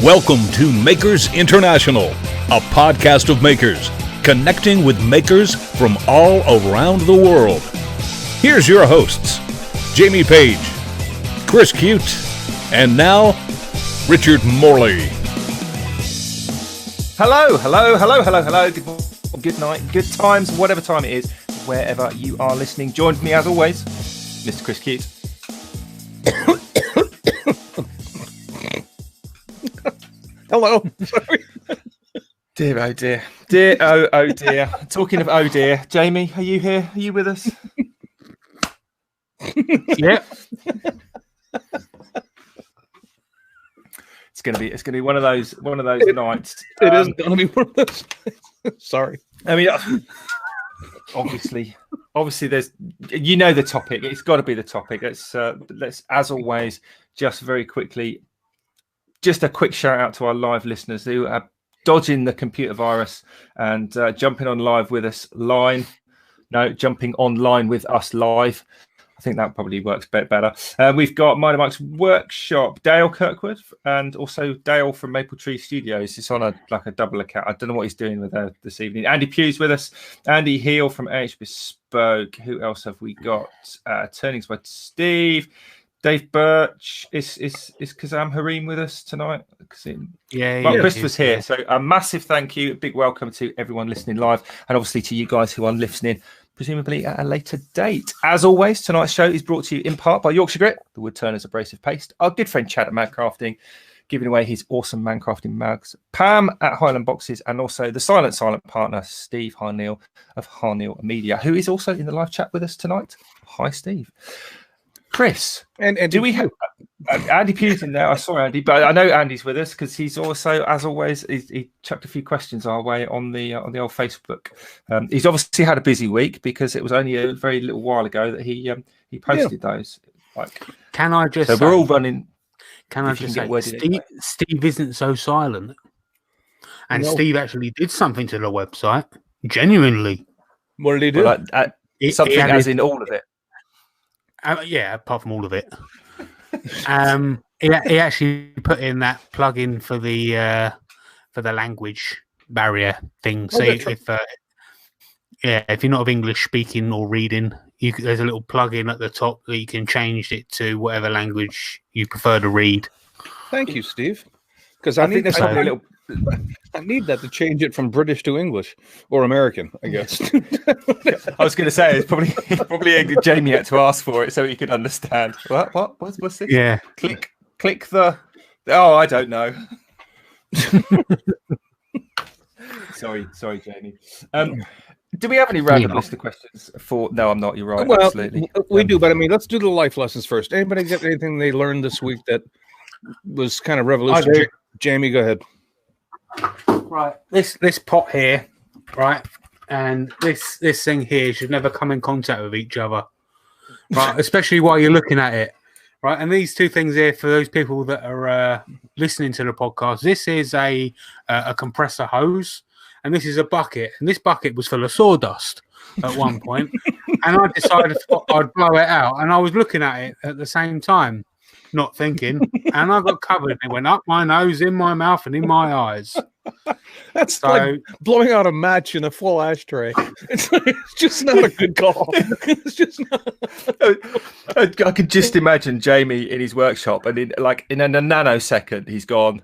Welcome to Makers International, a podcast of makers, connecting with makers from all around the world. Here's your hosts, Jamie Page, Chris Cute, and now, Richard Morley. Hello. Good night, good times, whatever time it is, wherever you are listening. Joined me as always, Mr. Chris Cute. Hello. Sorry. Dear, oh dear. Dear, oh dear. Talking of oh dear, Jamie, are you here? Are you with us? Yeah. It's gonna be one of those nights. It is gonna be one of those. Sorry. I mean, obviously, there's the topic. It's got to be the topic. Let's as always, just very quickly. Just a quick shout out to our live listeners who are dodging the computer virus and jumping on live with us jumping online with us live. I think that probably works better. We've got Minor Mike's Workshop, Dale Kirkwood, and also Dale from Maple Tree Studios. It's on a double account. I don't know what he's doing with her this evening. Andy Pugh's with us. Andy Heel from AH Bespoke. Who else have we got? Turnings by Steve. Dave Birch, is Kazam Harim with us tonight? Yeah. Chris was here. So a massive thank you, a big welcome to everyone listening live, and obviously to you guys who are listening, presumably at a later date. As always, tonight's show is brought to you in part by Yorkshire Grit, the Woodturners Abrasive Paste, our good friend Chad at Mancrafting, giving away his awesome Mancrafting mugs, Pam at Highland Boxes, and also the silent partner, Steve Harneal of Harneal Media, who is also in the live chat with us tonight. Hi, Steve. Chris, and do we have Andy Pugh's in there? I saw Andy, but I know Andy's with us because he's also, as always, he chucked a few questions our way on the old Facebook. He's obviously had a busy week because it was only a very little while ago that he posted those. Can I just? So we're all running. Can I just say, Steve isn't so silent, and Steve actually did something to the website. Genuinely, what did he do? Well, something as in all of it. Yeah, apart from all of it. He actually put in that plugin for the language barrier thing. So if you're not of English speaking or reading, there's a little plugin at the top that you can change it to whatever language you prefer to read. Thank you, Steve. Because I need that to change it from British to English or American, I guess. I was going to say it's probably Jamie had to ask for it so he could understand. What's this? Yeah. Click the. Oh, I don't know. Sorry, Jamie. Do we have any random list of questions for? No, I'm not. You're right. Well, absolutely. We do, but I mean, let's do the life lessons first. Anybody get anything they learned this week that was kind of revolutionary? Jamie, go ahead. Right, this pot here, right, and this thing here should never come in contact with each other, right? Especially while you're looking at it, right? And these two things here, for those people that are listening to the podcast, this is a compressor hose, and this is a bucket, and this bucket was full of sawdust at one point, and I decided I'd blow it out, and I was looking at it at the same time, not thinking, and I got covered. It went up my nose, in my mouth, and in my eyes. That's like blowing out a match in a full ashtray. It's just not a good call. It's just not. I can just imagine Jamie in his workshop, and in a nanosecond, he's gone.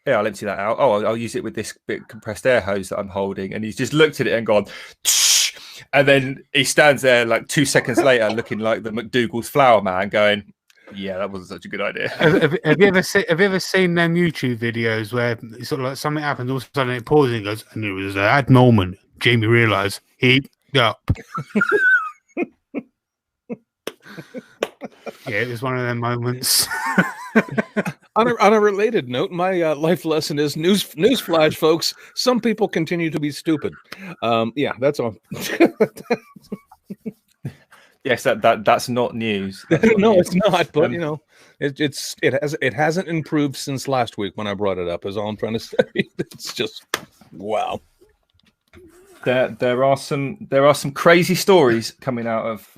Yeah, I'll empty that out. Oh, I'll use it with this bit compressed air hose that I'm holding, and he's just looked at it and gone. Tsh! And then he stands there like 2 seconds later, looking like the McDougal's flower man, going. Yeah, that wasn't such a good idea. Have you ever seen them YouTube videos where sort of like something happens, all of a sudden it pauses and goes, and it was at that moment Jamie realised he up. Yeah, it was one of them moments. On a related note, my life lesson is newsflash, folks. Some people continue to be stupid. Yeah, that's all. Yes, that's not news. It's not. But it hasn't improved since last week when I brought it up. Is all I'm trying to say. It's just wow. There are some crazy stories coming out of.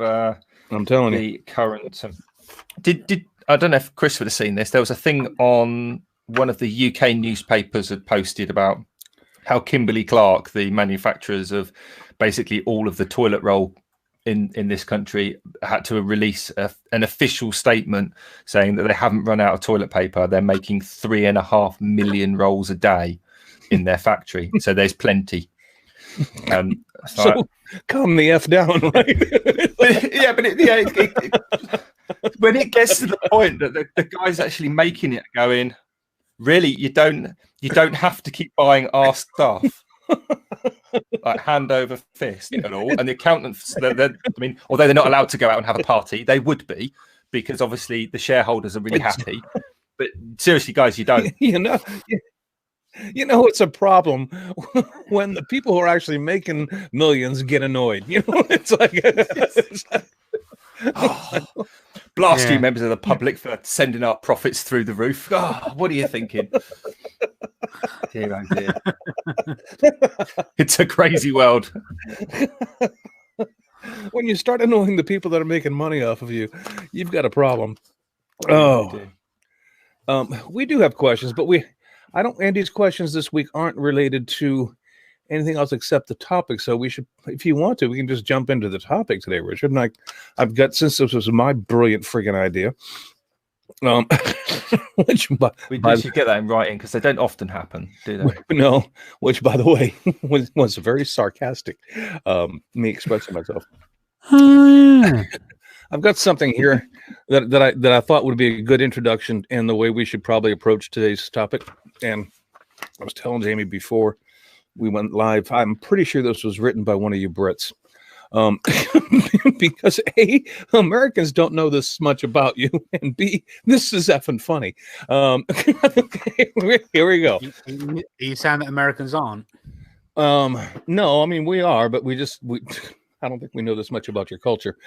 I'm telling you, the current. Did I don't know if Chris would have seen this. There was a thing on one of the UK newspapers had posted about how Kimberly-Clark, the manufacturers of basically all of the toilet roll in this country, had to release an official statement saying that they haven't run out of toilet paper. They're making 3.5 million rolls a day in their factory, so there's plenty. So calm the F down, right? When it gets to the point that the guy's actually making it, going, really, you don't have to keep buying our stuff, like hand over fist and all. And the accountants, I mean, although they're not allowed to go out and have a party, they would be, because obviously the shareholders are really happy. But seriously, guys, you don't. You know, it's a problem when the people who are actually making millions get annoyed. You know, it's like, blast you, members of the public, for sending our profits through the roof. Oh, what are you thinking? Dear, oh dear. It's a crazy world. When you start annoying the people that are making money off of you, you've got a problem. We do have questions, but Andy's questions this week aren't related to anything else except the topic. So we should, if you want to, we can just jump into the topic today, Richard. And I've got, since this was my brilliant friggin' idea, which we should get that in writing, because they don't often happen, do they? No, which, by the way, was very sarcastic. Me expressing myself. I've got something here that I thought would be a good introduction and the way we should probably approach today's topic. And I was telling Jamie before we went live, I'm pretty sure this was written by one of you Brits. Because A, Americans don't know this much about you, and B, this is effing funny. Here we go. Are you saying that Americans aren't? No, I mean, we are, but we I don't think we know this much about your culture.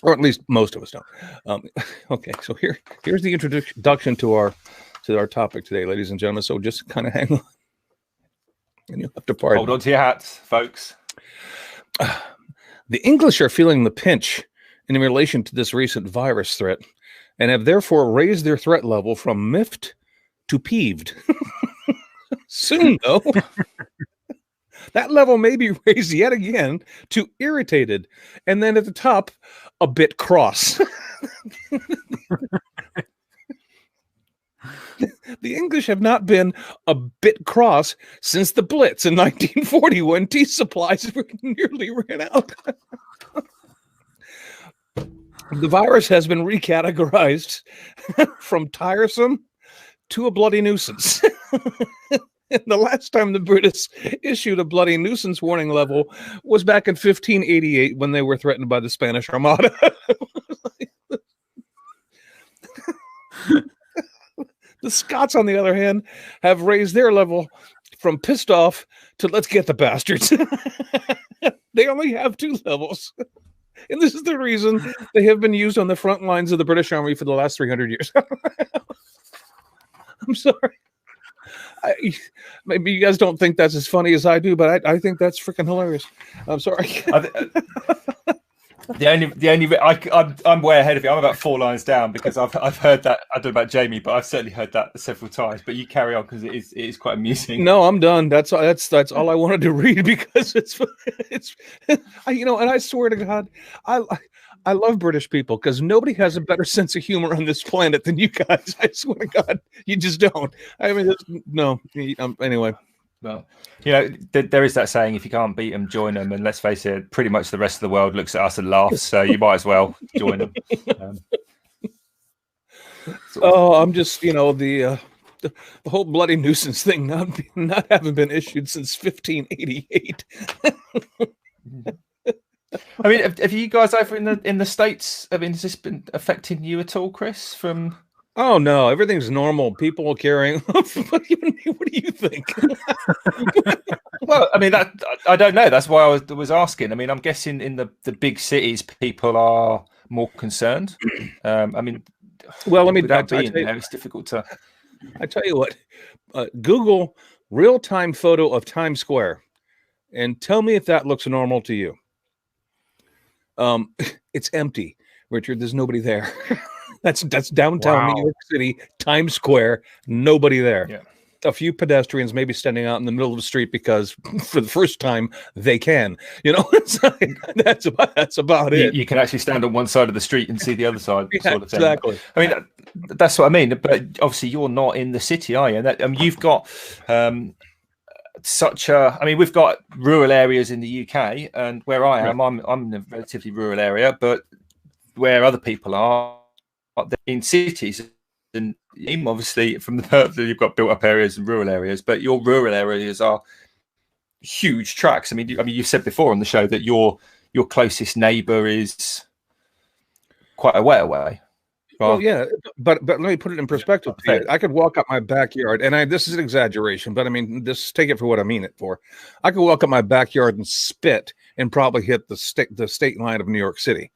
Or at least most of us don't. Okay, so here's the introduction to our topic today, ladies and gentlemen. So just kind of hang on. And you'll have to pardon. Hold on to your hats, folks. The English are feeling the pinch in relation to this recent virus threat, and have therefore raised their threat level from miffed to peeved. Soon, though, that level may be raised yet again to irritated, and then at the top, a bit cross. The English have not been a bit cross since the Blitz in 1940, when tea supplies nearly ran out. The virus has been recategorized from tiresome to a bloody nuisance. And the last time the British issued a bloody nuisance warning level was back in 1588, when they were threatened by the Spanish Armada. The Scots, on the other hand, have raised their level from pissed off to let's get the bastards. They only have 2 levels. And this is the reason they have been used on the front lines of the British Army for the last 300 years. I'm sorry. Maybe you guys don't think that's as funny as I do, but I think that's freaking hilarious. I'm sorry. I'm way ahead of you. I'm about 4 lines down, because I've heard that. I don't know about Jamie, but I've certainly heard that several times. But you carry on, because it is quite amusing. No, I'm done. That's all I wanted to read, because it's and I swear to God, I love British people, because nobody has a better sense of humor on this planet than you guys. I swear to God, you just don't. I mean, anyway. Well, there is that saying, if you can't beat them, join them. And let's face it, pretty much the rest of the world looks at us and laughs. So you might as well join them. I'm just, the whole bloody nuisance thing not having been issued since 1588. I mean, have you guys over in the States? I mean, has this been affecting you at all, Chris? Oh no, everything's normal. People are carrying. What do you think? Well, I mean, I don't know. That's why I was asking. I mean, I'm guessing in the big cities, people are more concerned. I mean, well, it's difficult to. I tell you what, Google real-time photo of Times Square, and tell me if that looks normal to you. It's empty, Richard. There's nobody there. That's downtown Wow. New York City, Times Square. Nobody there. Yeah. A few pedestrians maybe standing out in the middle of the street because for the first time they can. It's like, that's about it. You can actually stand on one side of the street and see the other side, Yeah, sort of thing. exactly. I mean, that's what I mean. But obviously, you're not in the city, are you? You've got we've got rural areas in the UK, and where I am, I'm in a relatively rural area, but where other people are in cities, and obviously from the you've got built up areas and rural areas, but your rural areas are huge tracts. I mean, you said before on the show that your closest neighbour is quite a way away. Well, yeah, but let me put it in perspective. I could walk up my backyard, and this is an exaggeration, but I mean, take it for what I mean it for. I could walk up my backyard and spit and probably hit the state line of New York City.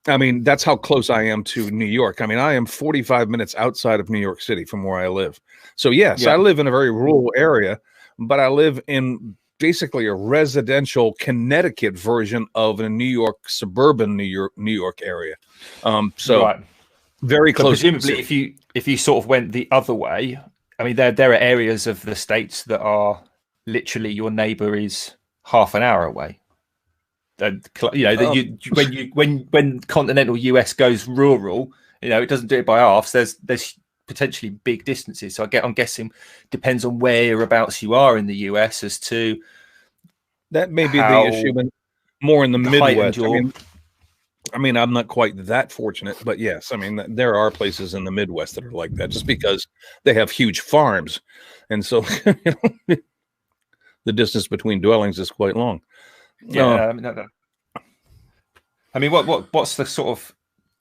I mean, that's how close I am to New York. I mean, I am 45 minutes outside of New York City from where I live. So yes, I live in a very rural area, but I live in basically a residential Connecticut version of a New York suburban New York area. Very close. So presumably, if you sort of went the other way, I mean, there are areas of the states that are literally your neighbour is half an hour away. When continental US goes rural, it doesn't do it by halves. There's potentially big distances. So I'm guessing depends on whereabouts you are in the US as to that may be the issue, but more in the Midwest. I mean, I'm not quite that fortunate, but yes, I mean, there are places in the Midwest that are like that just because they have huge farms. And so, the distance between dwellings is quite long. Yeah. I mean, what's the sort of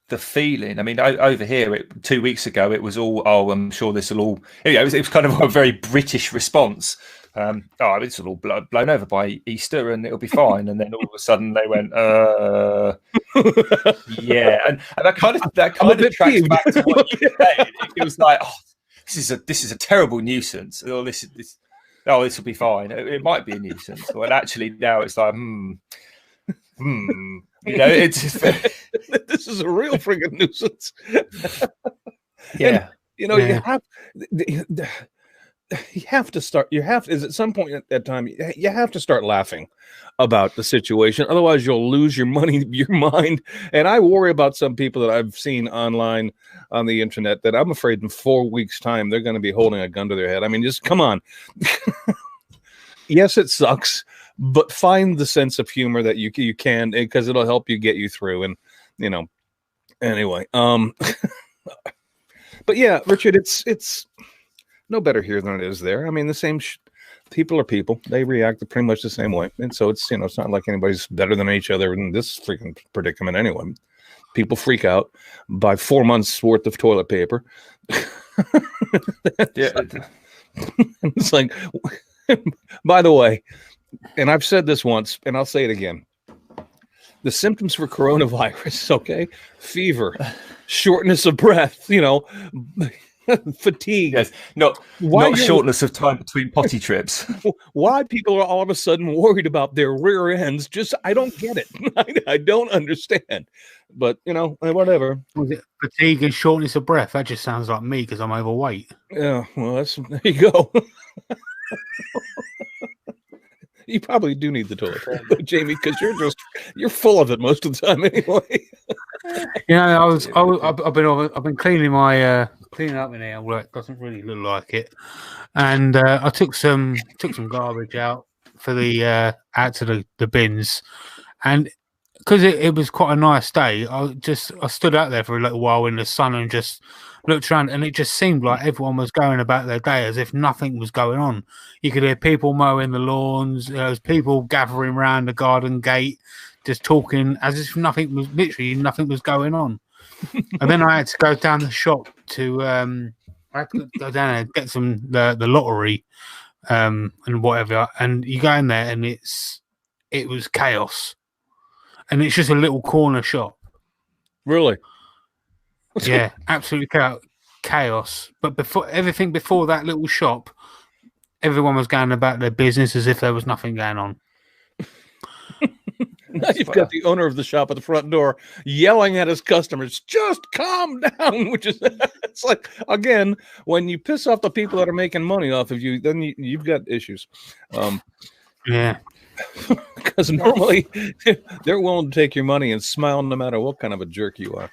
the feeling? I mean, over here, 2 weeks ago, it was all, I'm sure this will all, it was kind of a very British response. This will all blown over by Easter and it'll be fine. And then all of a sudden they went, yeah. And that kind of tracks back to what you said. It was like, this is a terrible nuisance. Or this will be fine. It might be a nuisance. Well, actually now it's like, it's just, this is a real friggin' nuisance. Yeah. You have to start. Is at some point at that time you have to start laughing about the situation. Otherwise, you'll lose your money, your mind. And I worry about some people that I've seen online on the internet that I'm afraid in 4 weeks' time they're going to be holding a gun to their head. I mean, just come on. Yes, it sucks, but find the sense of humor that you can, because it'll help you get you through. And anyway, but yeah, Richard, it's no better here than it is there. I mean, the same people are people. They react pretty much the same way. And so it's, it's not like anybody's better than each other in this freaking predicament anyway. People freak out, buy 4 months worth of toilet paper. It's like, by the way, and I've said this once and I'll say it again. The symptoms for coronavirus, okay? Fever, shortness of breath, fatigue. Yes, not shortness of time between potty trips. Why people are all of a sudden worried about their rear ends? I don't get it. I don't understand. But whatever. Was it fatigue and shortness of breath? That just sounds like me because I'm overweight. Yeah, well, there you go. You probably do need the toilet paper, Jamie, because you're full of it most of the time anyway. I've been cleaning my cleaning up in here. Well, it doesn't really look like it, and I took some garbage out for the out to the bins, and because it was quite a nice day, I stood out there for a little while in the sun and just looked around, and it just seemed like everyone was going about their day as if nothing was going on. You could hear people mowing the lawns. There was people gathering around the garden gate, just talking as if nothing was going on. And then I had to go down the shop to go down and get the lottery and whatever. And you go in there and it was chaos. And it's just a little corner shop. Really? Yeah, absolutely chaos. But everything before that little shop, everyone was going about their business as if there was nothing going on. Now you've got the owner of the shop at the front door yelling at his customers, just calm down, which is, it's like, again, when you piss off the people that are making money off of you, then you've got issues. Yeah. Because normally they're willing to take your money and smile no matter what kind of a jerk you are.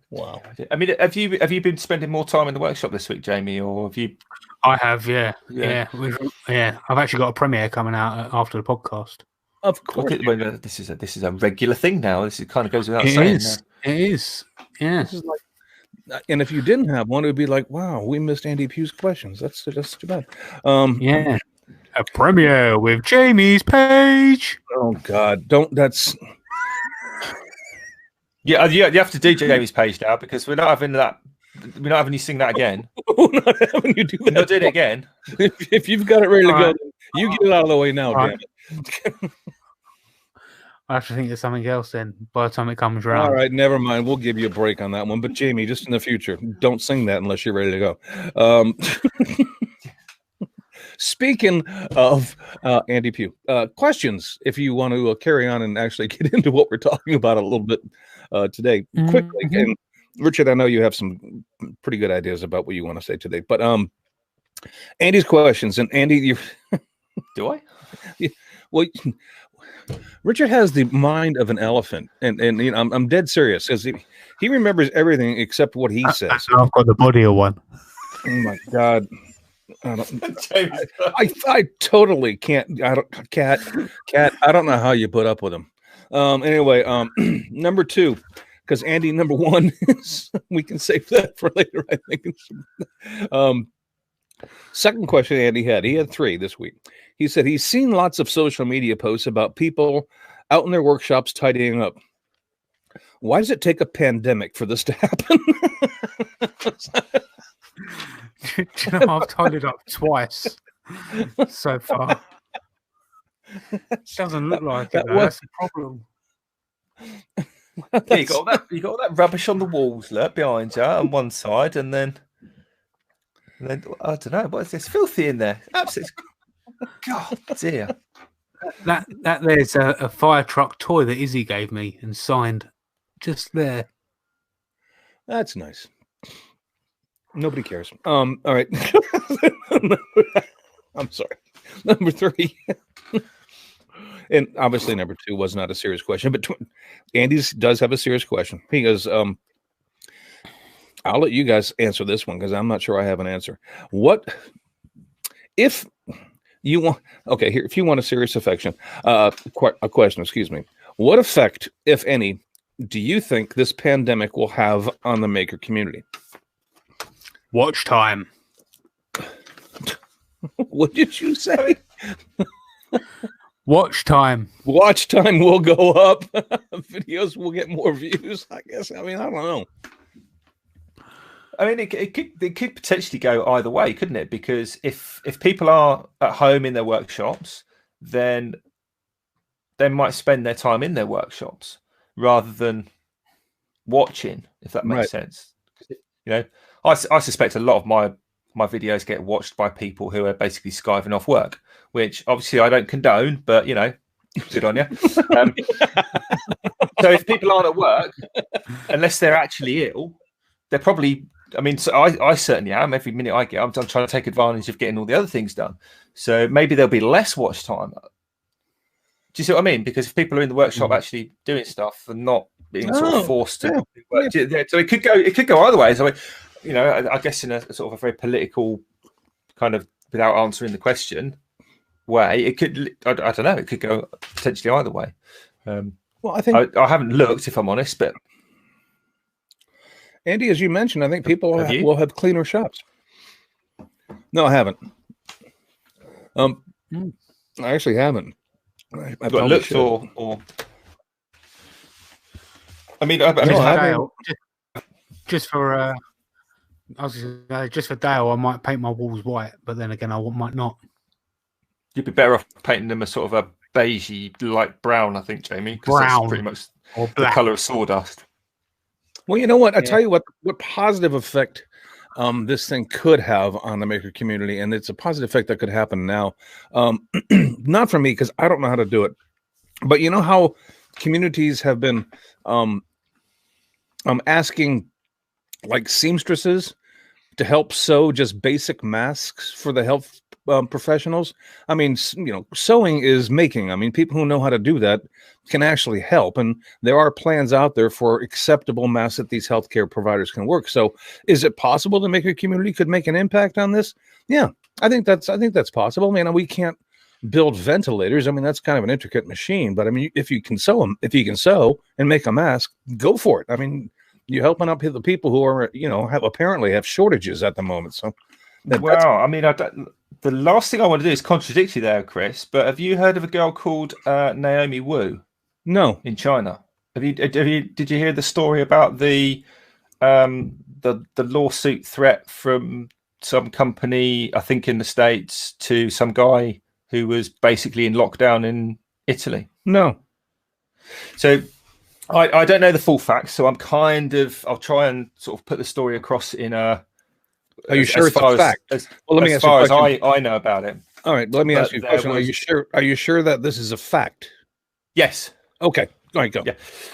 Wow. I mean, have you been spending more time in the workshop this week, Jamie, or have you? I have, yeah. I've actually got a premiere coming out after the podcast. Of course. This is a regular thing now. This kind of goes without It saying. is. It is. Yeah. This is like, and if you didn't have one, it would be like, wow, we missed Andy Pugh's questions. That's too bad. Yeah. A premiere with Jamie's Page. Oh God, don't. That's. Yeah, you have to do Jamie's Page now because we're not having that. We're not having you sing that again. We're not having you do that. Not doing it again. If you've got it ready to go, you get it out of the way now, damn it. I have to think of something else then by the time it comes around. All right, never mind. We'll give you a break on that one. But Jamie, just in the future, don't sing that unless you're ready to go. Speaking of Andy Pugh, questions, if you want to carry on and actually get into what we're talking about a little bit today, quickly. And Richard, I know you have some pretty good ideas about what you want to say today, but Andy's questions, and Andy, you do I? Well, Richard has the mind of an elephant, and you know, I'm dead serious because he remembers everything except what he says. I've got the body of one. Oh my God. I totally can't. Cat. I don't know how you put up with him. Anyway, number two, because Andy, number one is we can save that for later. I think. Second question Andy had. He had 3 this week. He said he's seen lots of social media posts about people out in their workshops tidying up. Why does it take a pandemic for this to happen? Do you know, I've tidied up twice so far. Doesn't look like it. That's the problem. Yeah, you got all that rubbish on the walls, look, behind you on one side, and then I don't know what is this filthy in there. Absolutely, God dear. That there's a fire truck toy that Izzy gave me and signed just there. That's nice. Nobody cares. All right. I'm sorry. Number 3. And obviously number 2 was not a serious question, but Andy's does have a serious question. He goes, I'll let you guys answer this one because I'm not sure I have an answer. What if you want, okay, here, if you want a serious question, excuse me. What effect, if any, do you think this pandemic will have on the maker community? Watch time. What did you say? Watch time. Watch time will go up. Videos will get more views, I guess. I mean, I don't know. I mean, it could potentially go either way, couldn't it? Because if people are at home in their workshops, then they might spend their time in their workshops rather than watching, if that makes sense. You know, I suspect a lot of my videos get watched by people who are basically skiving off work, which obviously I don't condone, but you know, good on you. So if people aren't at work, unless they're actually ill, they're probably. I mean, so I certainly am. Every minute I get, I'm trying to take advantage of getting all the other things done. So maybe there'll be less watch time. Do you see what I mean? Because if people are in the workshop actually doing stuff and not being sort of forced to work, so it could go either way. So, you know, I guess in a sort of a very political kind of without answering the question way, it could. I don't know. It could go potentially either way. Well, I think I haven't looked, if I'm honest, but. Andy, as you mentioned, I think people will have cleaner shops. No, I haven't. I actually haven't. I've looked or. I mean, just for just for Dale, I might paint my walls white, but then again, I might not. You'd be better off painting them a sort of a beigey, light brown, I think, Jamie. Brown, that's pretty much the colour of sawdust. Well, you know what? I tell you what positive effect this thing could have on the maker community, and it's a positive effect that could happen now. Not for me, because I don't know how to do it, but you know how communities have been asking like seamstresses to help sew just basic masks for the health professionals. I mean, sewing is making. I mean, people who know how to do that can actually help, and there are plans out there for acceptable masks that these healthcare providers can work. So, is it possible the maker community could make an impact on this? Yeah, I think that's possible. I mean, we can't build ventilators. I mean, that's kind of an intricate machine, but I mean, if you can sew them, if you can sew and make a mask, go for it. I mean, you're helping out the people who are, have shortages at the moment. So, I mean, the last thing I want to do is contradict you there, Chris. But have you heard of a girl called Naomi Wu? No, in China. Did you hear the story about the lawsuit threat from some company, I think in the States, to some guy who was basically in lockdown in Italy? No. So I don't know the full facts, so I'll try and sort of put the story across in a. Are you sure it's a fact? Well, let me ask you a question. As I know about it. All right, let me ask you a question. Are you sure? Are you sure that this is a fact? Yes. Okay. All right, go. Yeah.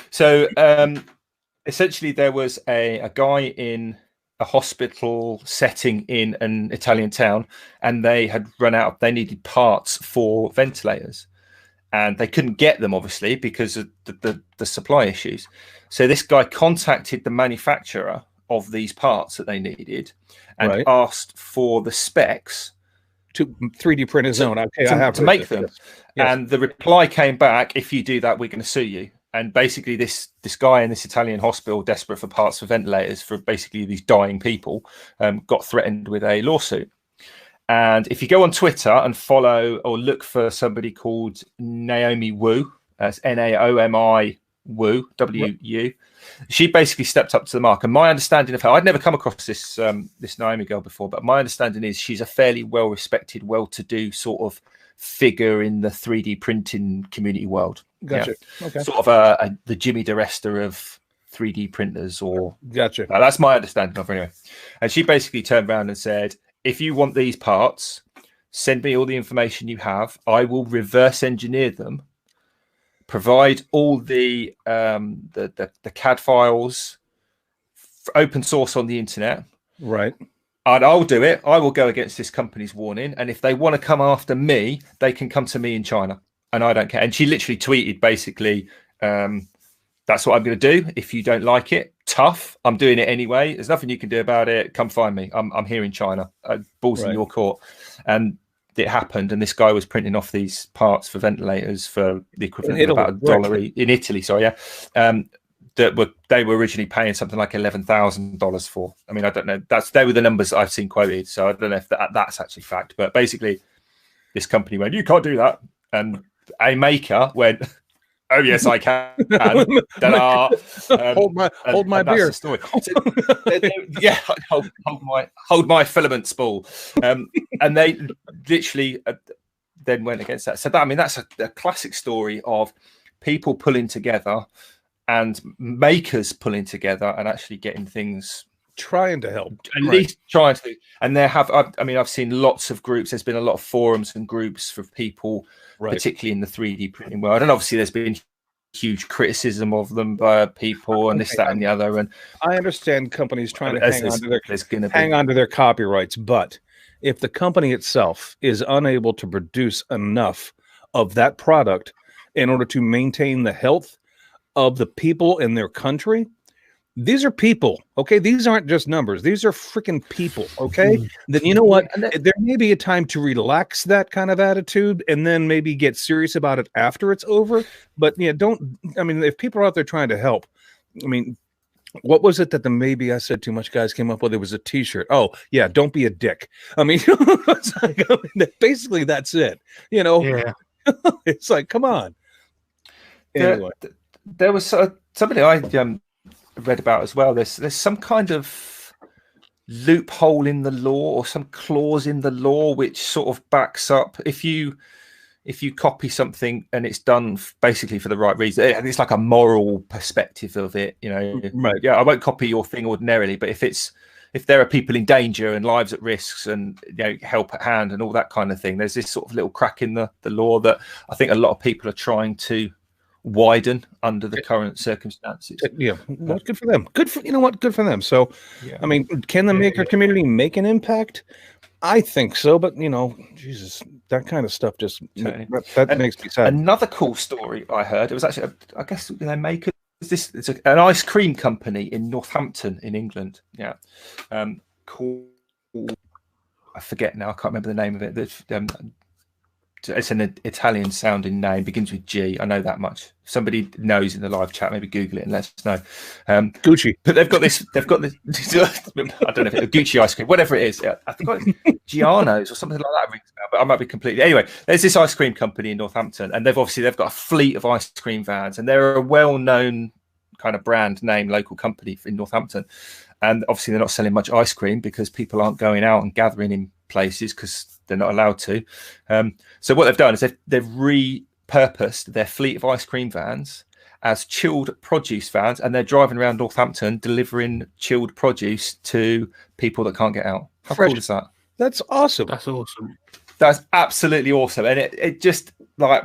So essentially, there was a guy in a hospital setting in an Italian town, and they had run out. They needed parts for ventilators, and they couldn't get them, obviously, because of the supply issues. So this guy contacted the manufacturer of these parts that they needed and asked for the specs to 3D print his own. Okay, I have to make them. Yes. And the reply came back: if you do that, we're going to sue you. And basically, this guy in this Italian hospital, desperate for parts for ventilators for basically these dying people, got threatened with a lawsuit. And if you go on Twitter and follow or look for somebody called Naomi Wu, that's Naomi Wu, W-U, she basically stepped up to the mark. And my understanding of her, I'd never come across this Naomi girl before, but my understanding is she's a fairly well-respected, well-to-do sort of figure in the 3D printing community world. Gotcha. Yeah. Okay. Sort of the Jimmy DeResta of 3D printers, or gotcha. That's my understanding of her anyway. And she basically turned around and said, if you want these parts, send me all the information you have. I will reverse engineer them, provide all the CAD files, open source on the internet. Right. And I'll do it. I will go against this company's warning. And if they want to come after me, they can come to me in China. And I don't care. And she literally tweeted basically, that's what I'm going to do. If you don't like it, tough. I'm doing it anyway. There's nothing you can do about it. Come find me. I'm here in China. Balls in your court. And it happened. And this guy was printing off these parts for ventilators for the equivalent of about $1 in Italy. Sorry, yeah. They were originally paying something like $11,000 for. I mean, I don't know. They were the numbers I've seen quoted. So I don't know if that's actually fact. But basically, this company went, you can't do that. And a maker went, oh yes, I can. Hold my beer. Story. Yeah, hold my filament spool. And they literally then went against that. So that's a classic story of people pulling together and makers pulling together and actually getting things, trying to help, at least trying to. And I've seen lots of groups. There's been a lot of forums and groups for people, particularly in the 3D printing world. And obviously there's been huge criticism of them by people and this, that, and the other. And I understand companies trying to hang on to their copyrights, but if the company itself is unable to produce enough of that product in order to maintain the health of the people in their country, these are people, okay? These aren't just numbers. These are freaking people, okay? Then you know what? There may be a time to relax that kind of attitude and then maybe get serious about it after it's over. But yeah, if people are out there trying to help, what was it that maybe I said too much guys came up with? It was a t-shirt. Oh yeah, don't be a dick. Basically that's it. Yeah. It's like, come on. Anyway. There was somebody I read about as well. There's some kind of loophole in the law or some clause in the law which sort of backs up if you copy something and it's done basically for the right reason. It's like a moral perspective of it, Right. Yeah, I won't copy your thing ordinarily, but if it's if there are people in danger and lives at risks and help at hand and all that kind of thing, there's this sort of little crack in the law that I think a lot of people are trying to widen under the current circumstances. Yeah, well, good for them. Good for good for them. So, Yeah. I mean, can the maker community make an impact? I think so, but Jesus, that kind of stuff just that makes me sad. Another cool story I heard. It was actually, I guess, they make it's an ice cream company in Northampton in England. Yeah, called, I forget now. I can't remember the name of it. It's an Italian sounding name, begins with G. I know that much. If somebody knows in the live chat, maybe Google it and let us know. Gucci. But they've got this. I don't know if it's Gucci ice cream, whatever it is. Yeah, I think it's Giano's or something like that rings a bell, but I might be completely. Anyway, there's this ice cream company in Northampton, and they've got a fleet of ice cream vans, and they're a well-known kind of brand name local company in Northampton. And obviously, they're not selling much ice cream because people aren't going out and gathering in places because they're not allowed to. So what they've done is they've repurposed their fleet of ice cream vans as chilled produce vans, and they're driving around Northampton delivering chilled produce to people that can't get out. How cool is that? That's awesome. That's awesome. That's absolutely awesome, and it just like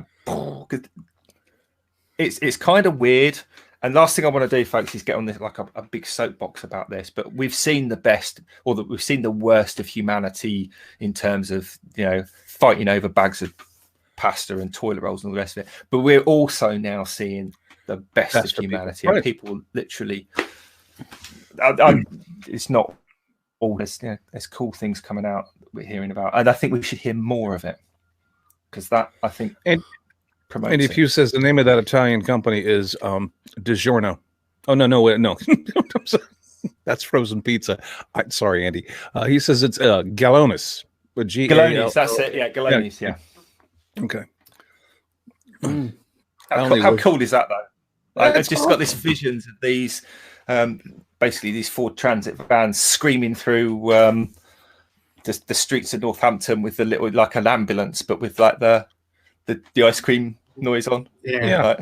it's kind of weird. And last thing I want to do, folks, is get on this like a big soapbox about this. But we've seen the best, or we've seen the worst of humanity in terms of fighting over bags of pasta and toilet rolls and all the rest of it. But we're also now seeing the best of humanity, and people literally. It's not all there's cool things coming out that we're hearing about, and I think we should hear more of it because that I think. And if you says the name of that Italian company is DiGiorno. Oh no. That's frozen pizza. Sorry, Andy. He says it's Galonis. Galonis, that's it. Yeah, Galonis. Yeah. Okay. How cool is that though? I've just got these visions of these, basically these Ford Transit vans screaming through the streets of Northampton with the little like an ambulance, but with like the ice cream noise on. Yeah.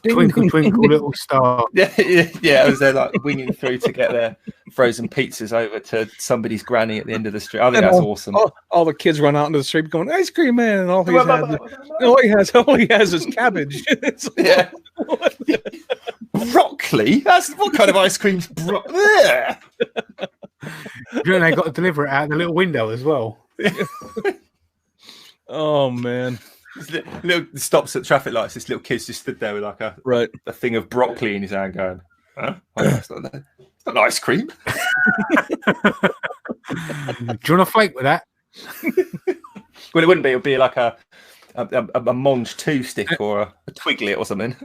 Twinkle, twinkle, little star. Yeah. I was there like winging through to get their frozen pizzas over to somebody's granny at the end of the street. I think that's awesome. All the kids run out into the street going, "Ice cream man," and all he has is cabbage. Yeah. Broccoli? That's what kind of ice cream's broccoli? They got to deliver it out the little window as well. Oh man. Little stops at traffic lights. This little kid's just stood there with like a thing of broccoli in his hand, going, "Huh? It's not ice cream." Do you want to flake with that? Well, it wouldn't be. It would be like a Monge 2 stick or a Twiglet or something.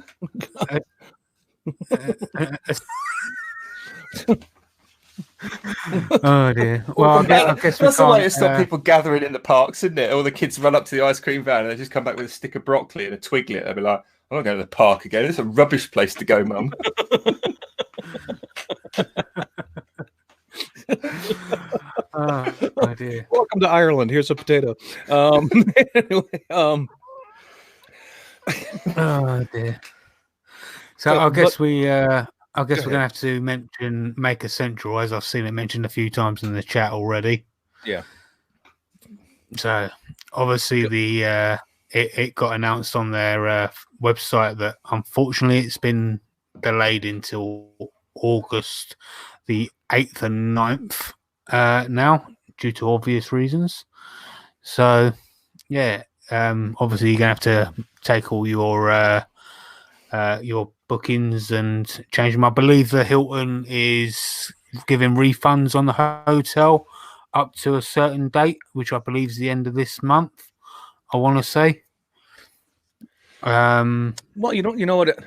Oh dear. Well, I guess that's the way to stop people gathering in the parks, isn't it? All the kids run up to the ice cream van and they just come back with a stick of broccoli and a Twiglet. They'll be like, "I'm not going to the park again. It's a rubbish place to go, Mum." Oh dear. Welcome to Ireland. Here's a potato. Anyway, oh dear. So I guess we're going to have to mention Maker Central, as I've seen it mentioned a few times in the chat already. Yeah. So obviously it got announced on their website that unfortunately it's been delayed until August the 8th and 9th now, due to obvious reasons. So yeah, obviously you're going to have to take all your bookings and change them. I believe the Hilton is giving refunds on the hotel up to a certain date, which I believe is the end of this month. I want to say. Well, you know what?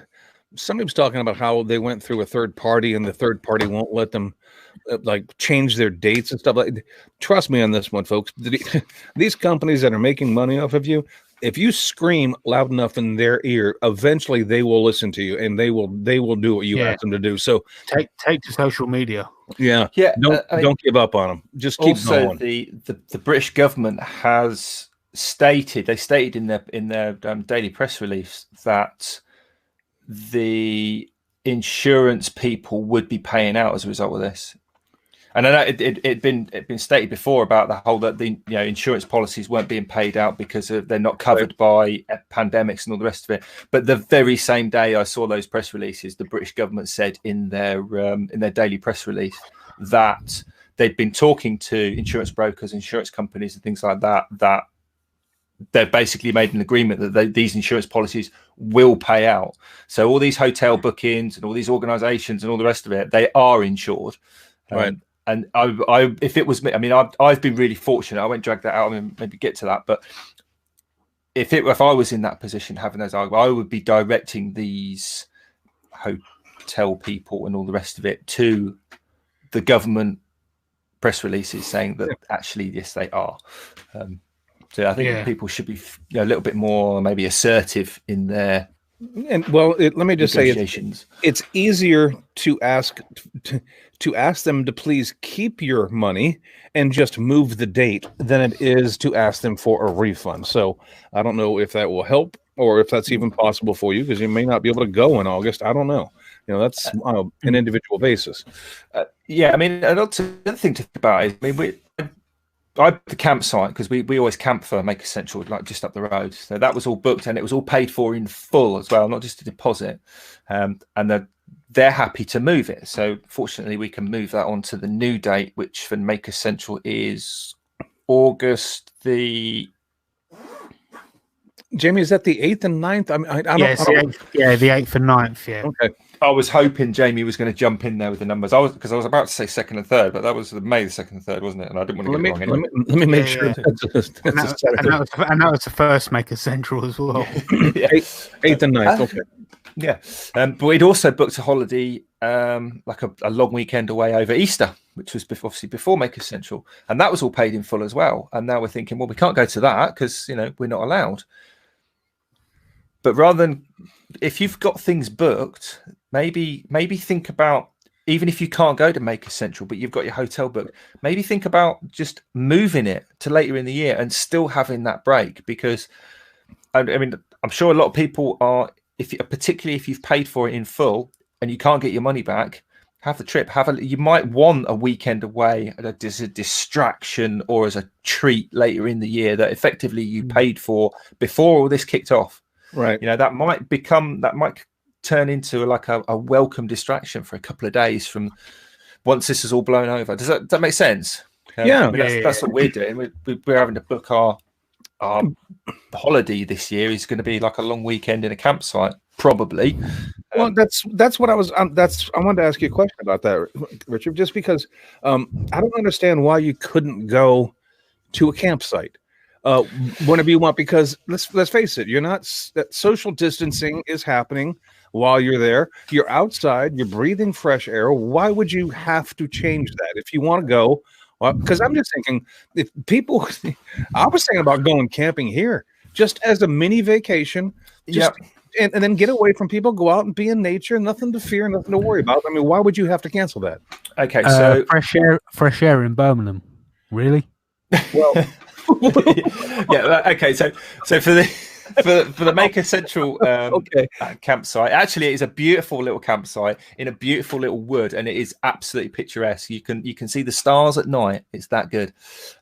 Somebody was talking about how they went through a third party, and the third party won't let them like change their dates and stuff. Like, trust me on this one, folks. These companies that are making money off of you, if you scream loud enough in their ear, eventually they will listen to you, and they will do what you ask them to do. So take to social media. Yeah. Don't give up on them. Just keep going. The British government has stated in their daily press release that the insurance people would be paying out as a result of this. And I know it'd been stated before about the whole that the insurance policies weren't being paid out because they're not covered by pandemics and all the rest of it. But the very same day I saw those press releases, the British government said in their daily press release that they'd been talking to insurance brokers, insurance companies, and things like that. That they've basically made an agreement that these insurance policies will pay out. So all these hotel bookings and all these organisations and all the rest of it, they are insured. Right. And I, if it was me, I mean, I've been really fortunate. I won't drag that out and maybe get to that. But if I was in that position, having those arguments, I would be directing these hotel people and all the rest of it to the government press releases saying that actually, yes, they are. So I think people should be a little bit more maybe assertive in their let me just say it's easier to ask them to please keep your money and just move the date than it is to ask them for a refund. So I don't know if that will help or if that's even possible for you, because you may not be able to go in August. I don't know. That's on an individual basis. I mean, another thing to think about is, I mean, I booked the campsite because we always camp for Maker Central, like just up the road. So that was all booked and it was all paid for in full as well, not just a deposit. And they're happy to move it. So fortunately, we can move that on to the new date, which for Maker Central is August the... Jamie, is that the 8th and 9th? I mean, I don't know. Yeah, the 8th and 9th, yeah. Okay. I was hoping Jamie was going to jump in there with the numbers. I was about to say 2nd and 3rd, but that was May the 2nd and 3rd, wasn't it? And I didn't want to get it wrong anyway. Let me make sure. And that was the first Maker Central as well. 8th and 9th, okay. Yeah. But we'd also booked a holiday, like a long weekend away over Easter, which was obviously before Maker Central. And that was all paid in full as well. And now we're thinking, well, we can't go to that because, we're not allowed. But rather than, if you've got things booked, maybe think about, even if you can't go to Maker Central, but you've got your hotel booked, maybe think about just moving it to later in the year and still having that break. Because, I mean, I'm sure a lot of people are, particularly if you've paid for it in full and you can't get your money back, have the trip. You might want a weekend away as a distraction or as a treat later in the year that effectively you paid for before all this kicked off. Right. That might turn into like a welcome distraction for a couple of days from once this is all blown over. Does that make sense? That's what we're doing. We're having to book our holiday this year. Is going to be like a long weekend in a campsite, probably. Well, that's what I was. I wanted to ask you a question about that, Richard. Just because I don't understand why you couldn't go to a campsite whenever you want. Because let's face it, that social distancing is happening while you're there. You're outside. You're breathing fresh air. Why would you have to change that if you want to go? Well, because I'm just thinking, if people, I was thinking about going camping here just as a mini vacation. And then get away from people, go out and be in nature, nothing to fear, nothing to worry about. I mean, why would you have to cancel that? Okay, so fresh air in Birmingham, really? Well, okay, so for the Maker Central campsite, actually, it is a beautiful little campsite in a beautiful little wood, and it is absolutely picturesque. You can see the stars at night. It's that good.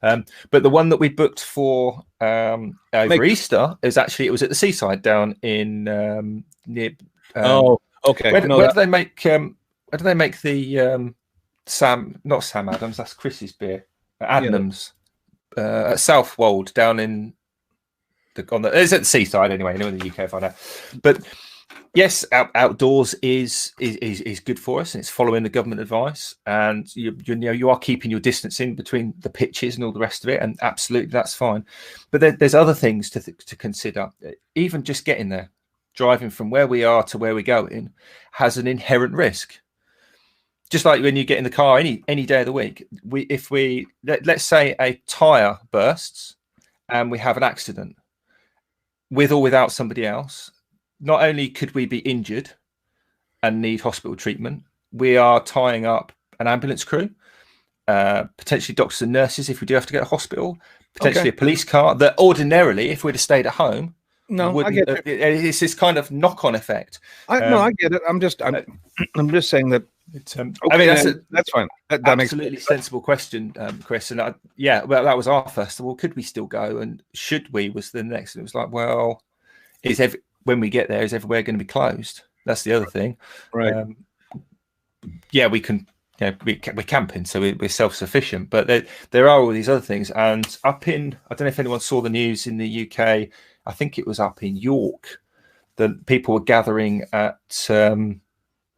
But the one that we booked for over Easter it was at the seaside down in near. Okay. Where do they make? Where do they make the not Sam Adams? That's Chris's beer. Adnams at Southwold down in. It's at the seaside anyway, in the UK if I know. But yes, outdoors is good for us, and it's following the government advice, and you are keeping your distance in between the pitches and all the rest of it, and absolutely that's fine. But there's other things to consider. Even just getting there, driving from where we are to where we're going, has an inherent risk. Just like when you get in the car any day of the week, let's say a tire bursts and we have an accident. With or without somebody else, not only could we be injured and need hospital treatment, we are tying up an ambulance crew, potentially doctors and nurses if we do have to go to hospital, potentially a police car that ordinarily, if we'd have stayed at home, I get it. It's this kind of knock-on effect. I get it. I'm just saying that I mean, that's fine. That makes absolutely sensible question, Chris. And well, that was our first. Well, could we still go? And should we? Was the next. It was like, well, when we get there, is everywhere going to be closed? That's the other thing, right? We can. We're camping, so we're self-sufficient. But there are all these other things. And up in, I don't know if anyone saw the news in the UK. I think it was up in York. The people were gathering at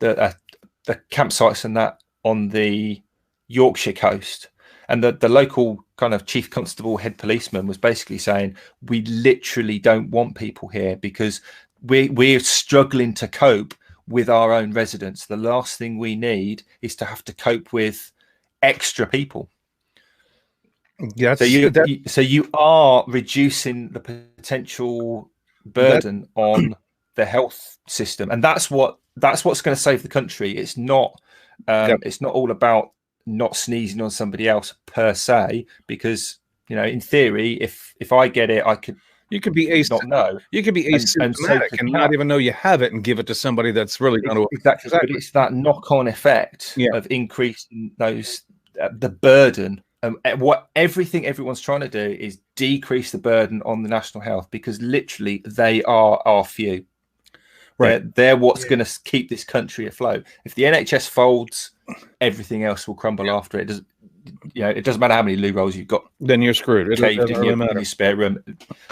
the campsites and that on the Yorkshire coast, and the local kind of chief constable, head policeman, was basically saying, we literally don't want people here because we're struggling to cope with our own residents. The last thing we need is to have to cope with extra people. Yes. So you are reducing the potential burden on the health system, and that's what's going to save the country. It's not it's not all about not sneezing on somebody else per se, because in theory, if I get it, you could be asymptomatic and not even know you have it and give it to somebody that's really going to exactly. But it's that knock-on effect of increasing the burden. Everything everyone's trying to do is decrease the burden on the national health, because literally they are our few. Right, they're what's going to keep this country afloat. If the NHS folds, everything else will crumble after it. It doesn't matter how many loo rolls you've got. Then you're screwed. It doesn't really matter. In your spare room.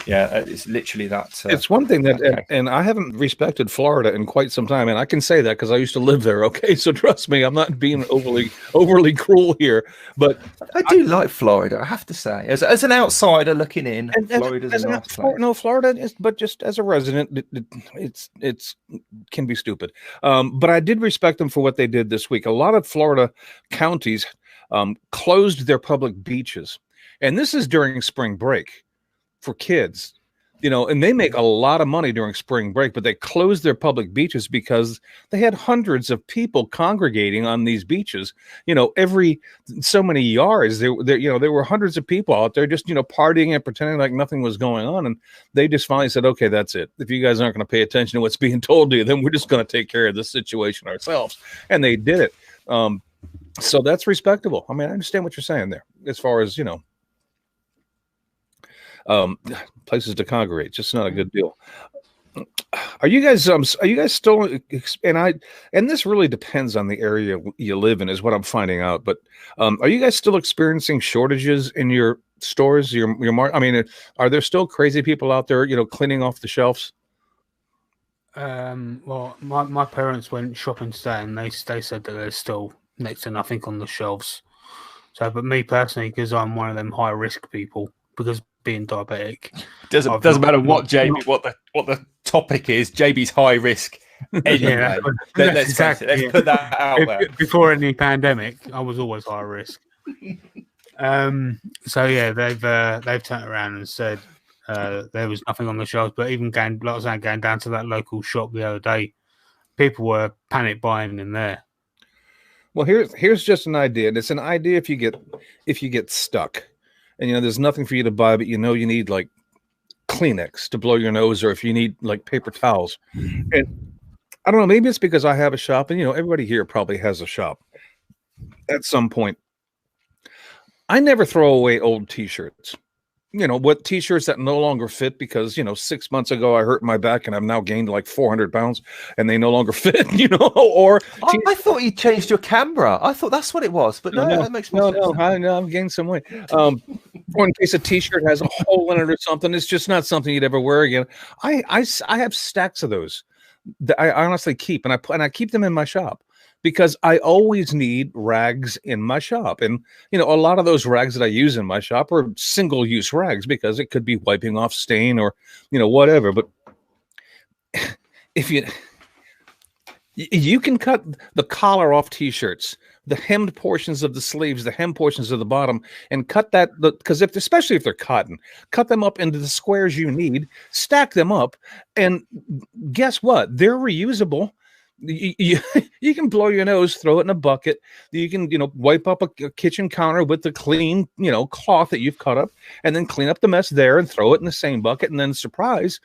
It's literally that. It's one thing that, and I haven't respected Florida in quite some time, and I can say that because I used to live there. Okay, so trust me, I'm not being overly cruel here, but I do like Florida. I have to say, as an outsider looking in, Florida's a nice place. No, Florida, but just as a resident, it's can be stupid. But I did respect them for what they did this week. A lot of Florida counties closed their public beaches, and this is during spring break for kids, and they make a lot of money during spring break, but they closed their public beaches because they had hundreds of people congregating on these beaches. Every so many yards there were hundreds of people out there just partying and pretending like nothing was going on, and they just finally said, okay, that's it. If you guys aren't going to pay attention to what's being told to you, then we're just going to take care of this situation ourselves. And they did it. So that's respectable. I mean, I understand what you're saying there as far as, places to congregate. Just not a good deal. Are you guys still, and this really depends on the area you live in is what I'm finding out, but are you guys still experiencing shortages in your stores, your I mean, are there still crazy people out there, cleaning off the shelves? Well, my parents went shopping today and they said that there's still next to nothing on the shelves. So, but me personally, because I'm one of them high risk people, because being diabetic, doesn't matter what the topic is. JB's high risk. Anyway, let's put that out there. Before any pandemic, I was always high risk. So yeah, they've turned around and said there was nothing on the shelves. But even going down to that local shop the other day, people were panic buying in there. Well, here's just an idea. And it's an idea if you get stuck and there's nothing for you to buy, but you need like Kleenex to blow your nose, or if you need like paper towels. And I don't know, maybe it's because I have a shop, and everybody here probably has a shop at some point. I never throw away old t-shirts. What t-shirts that no longer fit because 6 months ago I hurt my back and I've now gained like 400 pounds and they no longer fit. Or I thought you changed your camera. I thought that's what it was, but no, that makes more sense. I've gained some weight. Or in case a t-shirt has a hole in it or something, it's just not something you'd ever wear again. I have stacks of those that I honestly keep, and I keep them in my shop, because I always need rags in my shop. And, a lot of those rags that I use in my shop are single-use rags because it could be wiping off stain or, whatever. But if you can cut the collar off T-shirts, the hemmed portions of the sleeves, the hem portions of the bottom, and cut that, because especially if they're cotton, cut them up into the squares you need, stack them up, and guess what? They're reusable. You can blow your nose, throw it in a bucket. You can, wipe up a kitchen counter with the clean, cloth that you've cut up, and then clean up the mess there and throw it in the same bucket. And then, surprise,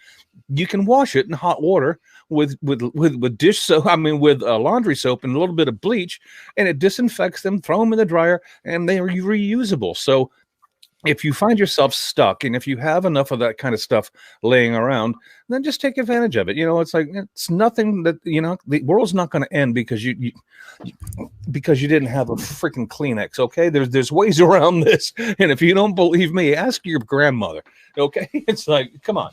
you can wash it in hot water with dish soap. I mean, with laundry soap and a little bit of bleach, and it disinfects them. Throw them in the dryer, and they are reusable. So if you find yourself stuck, and if you have enough of that kind of stuff laying around, then just take advantage of it. It's like, it's nothing that, the world's not going to end because you didn't have a freaking Kleenex. Okay, there's ways around this, and if you don't believe me, ask your grandmother. Okay, it's like, come on.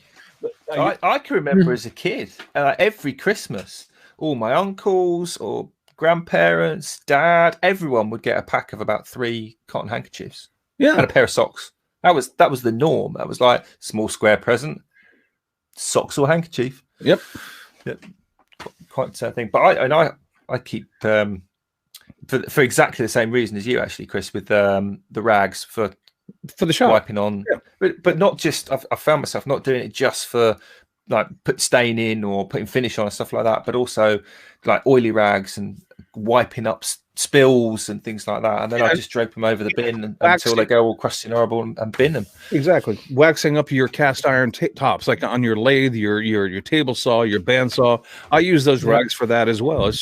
I can remember as a kid, every Christmas, all my uncles or grandparents, dad, everyone would get a pack of about 3 cotton handkerchiefs. Yeah, and a pair of socks. That was the norm. That was like small square present, socks or handkerchief. Yep. Quite a thing. But I keep for exactly the same reason as you actually, Chris, with the rags for the shop, wiping on. Yeah. But not just. I found myself not doing it just for like put stain in or putting finish on and stuff like that, but also like oily rags and wiping up spills and things like that, and then I just drape them over the bin until they go all crusty and horrible, and bin them. Exactly, waxing up your cast iron tops, like on your lathe, your table saw, your bandsaw. I use those rags for that as well.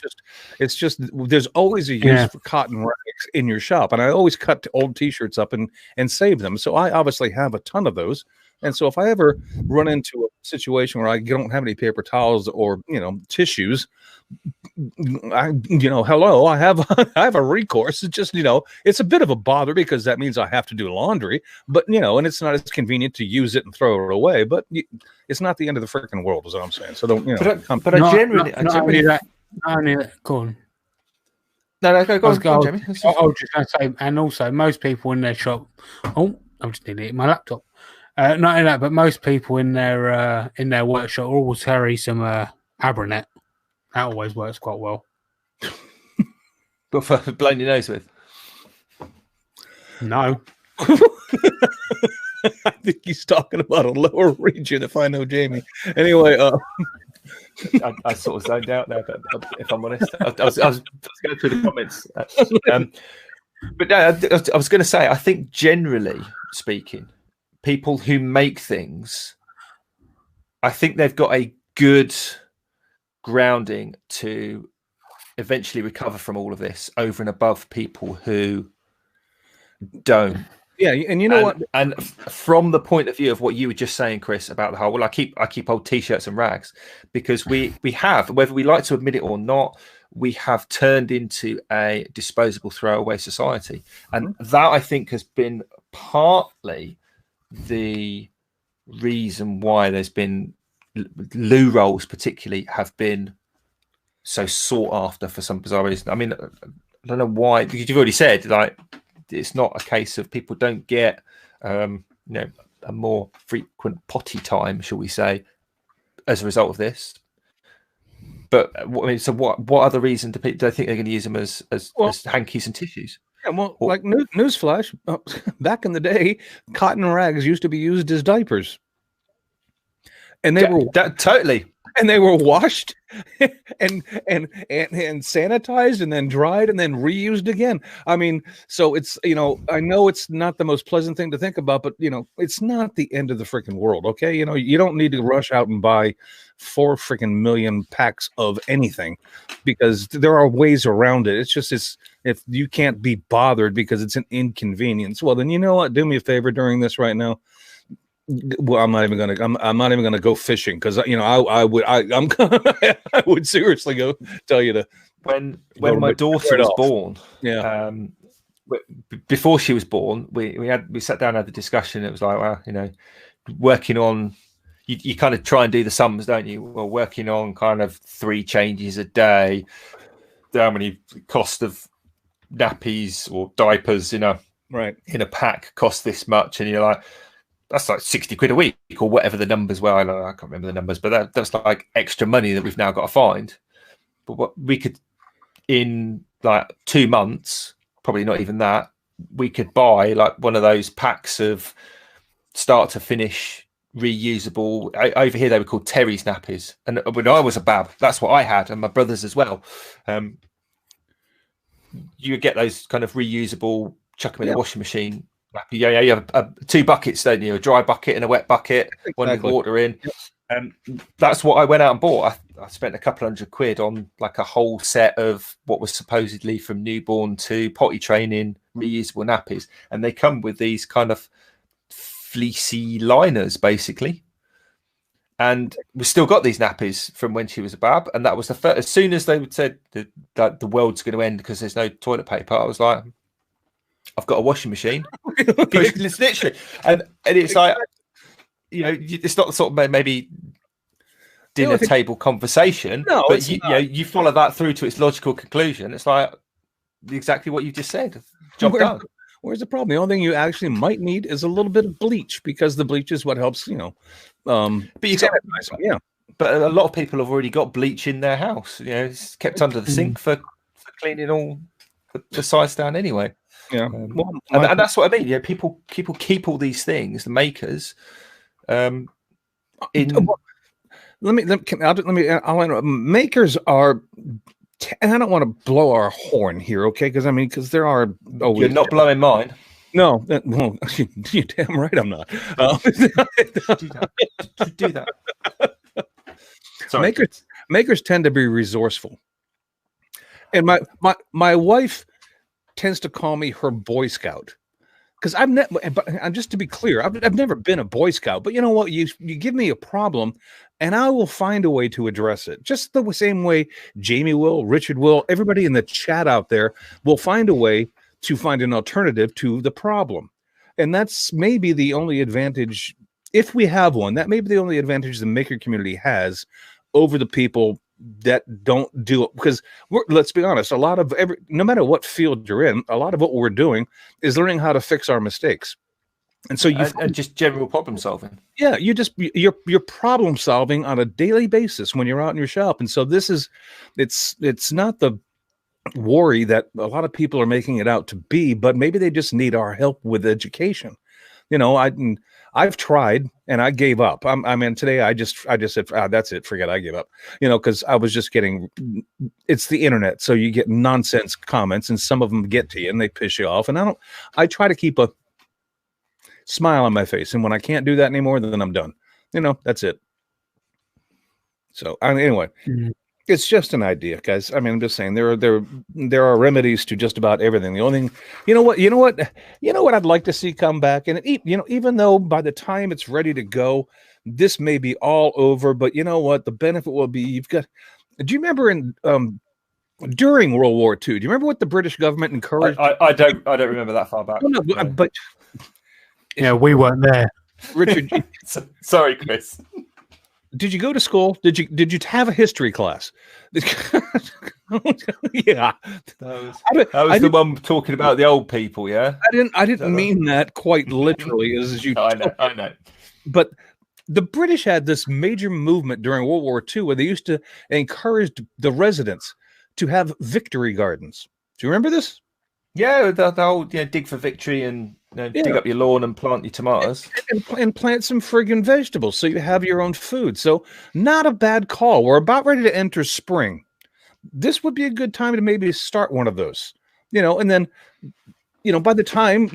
It's just there's always a use for cotton rags in your shop, and I always cut old T-shirts up and save them. So I obviously have a ton of those. And so if I ever run into a situation where I don't have any paper towels or tissues, hello, I have a recourse. It's just it's a bit of a bother because that means I have to do laundry, but and it's not as convenient to use it and throw it away. But it's not the end of the freaking world, is what I'm saying. So don't But I generally go on. No, go on, Jamie. I was just going to say, and also most people in their shop. Oh, I'm just needing my laptop. Not only that, but most people in their workshop will carry some Abranet. That always works quite well. But for blowing your nose with? No. I think he's talking about a lower region, if I know Jamie. Anyway, I sort of zoned out there, but if I'm honest, I was going through the comments. But no, I was going to say, I think generally speaking, people who make things, I think they've got a good grounding to eventually recover from all of this over and above people who don't. Yeah, and you know what? And from the point of view of what you were just saying, Chris, about the whole, well, I keep old T-shirts and rags because we have, whether we like to admit it or not, we have turned into a disposable throwaway society, and that I think has been partly the reason why there's been loo rolls, particularly, have been so sought after for some bizarre reason. I mean, I don't know why, because you've already said, like, it's not a case of people don't get a more frequent potty time, shall we say, as a result of this. But I mean, so what other reason do they think they're going to use them as hankies and tissues? Yeah, well, like newsflash, back in the day, cotton rags used to be used as diapers, and they were totally, and they were washed and sanitized and then dried and then reused again. I mean, so it's I know it's not the most pleasant thing to think about, but it's not the end of the freaking world. Okay, you don't need to rush out and buy 4 freaking million packs of anything because there are ways around it. It's just if you can't be bothered because it's an inconvenience, well, then you know what? Do me a favor during this right now. Well, I'm not even gonna go fishing because I would seriously go tell you to. When my daughter was born, yeah. Before she was born, we sat down and had the discussion. It was like, well, working on. You kind of try and do the sums, don't you? Well, working on kind of 3 changes a day. How many cost of nappies or diapers in a pack cost this much, and you're like, that's like 60 quid a week or whatever the numbers were. I can't remember the numbers, but that's like extra money that we've now got to find. But what we could, in like 2 months, probably not even that, we could buy like one of those packs of start to finish reusable. Over here they were called Terry's nappies, and when I was a bab, that's what I had, and my brothers as well. You would get those kind of reusable, chuck them in the washing machine. You have 2 buckets, don't you? A dry bucket and a wet bucket. One with water in. That's what I went out and bought. I spent a couple £100 on like a whole set of what was supposedly from newborn to potty training reusable nappies, and they come with these kind of fleecy liners basically. And we've still got these nappies from when she was a bab, and that was the first. As soon as they said that the world's going to end because there's no toilet paper, I was like, I've got a washing machine. It's literally, and it's like, you know, it's not the sort of maybe dinner table conversation, but you follow that through to its logical conclusion. It's like exactly what you just said. Job done. Where's the problem? The only thing you actually might need is a little bit of bleach, because the bleach is what helps, but but a lot of people have already got bleach in their house. You know, it's kept under the sink for cleaning all the sides down anyway. Yeah, and that's what I mean. Yeah, people keep all these things, the makers. Makers are, and I don't want to blow our horn here, okay? Because there are. You're not blowing mine. No, well, you're damn right I'm not. Do that. Sorry. Makers tend to be resourceful, and my wife tends to call me her Boy Scout, because I've never. But just to be clear, I've never been a Boy Scout. But you know what? You give me a problem, and I will find a way to address it. Just the same way Jamie will, Richard will, everybody in the chat out there will find a way to find an alternative to the problem. And that's maybe the only advantage, if we have one, that may be the only advantage the maker community has over the people that don't do it. Because let's be honest, no matter what field you're in, a lot of what we're doing is learning how to fix our mistakes. And so and just general problem solving. Yeah, you're problem solving on a daily basis when you're out in your shop. And so it's not the worry that a lot of people are making it out to be, but maybe they just need our help with education. I've tried and I gave up. Today I just said, that's it, forget, I gave up. Because I was just getting, it's the internet, so you get nonsense comments, and some of them get to you and they piss you off. And I try to keep a smile on my face, and when I can't do that anymore, then I'm done. That's it. So anyway. Mm-hmm. It's just an idea, guys. I'm just saying there are remedies to just about everything. The only thing, you know what I'd like to see come back, and even though by the time it's ready to go, this may be all over, but you know what? The benefit will be do you remember during World War II? Do you remember what the British government encouraged? I don't remember that far back. No, but yeah, we weren't there. Richard, sorry, Chris. Did you go to school? Did you have a history class? Yeah, that was the one talking about the old people. Yeah, I didn't mean that quite literally as you. I know. But the British had this major movement during World War II where they used to encourage the residents to have victory gardens. Do you remember this? Yeah, the whole dig for victory and dig up your lawn and plant your tomatoes and plant some friggin' vegetables so you have your own food. So not a bad call. We're about ready to enter spring. This would be a good time to maybe start one of those, and then, by the time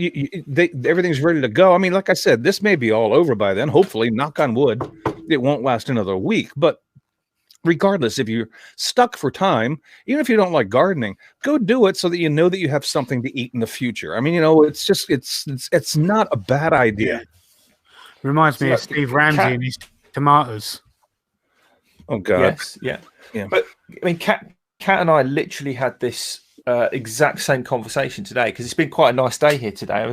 everything's ready to go. Like I said, this may be all over by then. Hopefully, knock on wood, it won't last another week. But regardless, if you're stuck for time, even if you don't like gardening, go do it so that you know that you have something to eat in the future. It's just it's not a bad idea. Reminds me of Steve Ramsey and his tomatoes. Oh God. Yes, yeah. But Kat and I literally had this exact same conversation today, because it's been quite a nice day here today.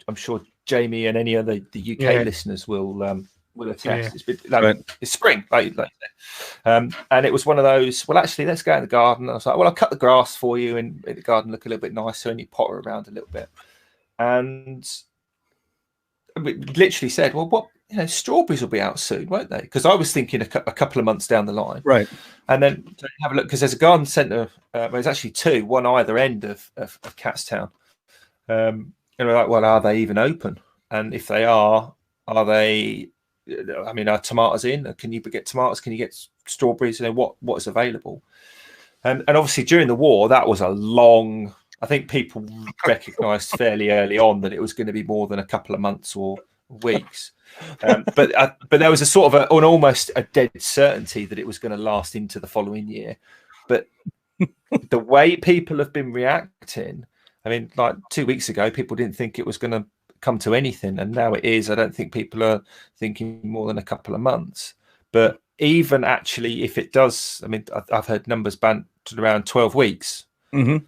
I'm sure Jamie and any other the UK listeners will attest. Yeah. It's spring, like you said. And it was one of those, well, actually, let's go in the garden. I was like, well, I'll cut the grass for you and make the garden look a little bit nicer, and you potter around a little bit. And we literally said, well, what, strawberries will be out soon, won't they? Because I was thinking a couple of months down the line. Right. And then have a look, because there's a garden centre, there's actually two, one either end of Catstown. And we're like, well, are they even open? And if they are they... are tomatoes in? Can you get tomatoes? Can you get strawberries? What is available? And obviously during the war, that was a long. I think people recognised fairly early on that it was going to be more than a couple of months or weeks. But there was a sort of an almost a dead certainty that it was going to last into the following year. But the way people have been reacting, I mean, like 2 weeks ago, people didn't think it was going to come to anything, and now it is. I don't think people are thinking more than a couple of months. But even actually, if it does, I mean, I've heard numbers bantered around 12 weeks. Mm-hmm.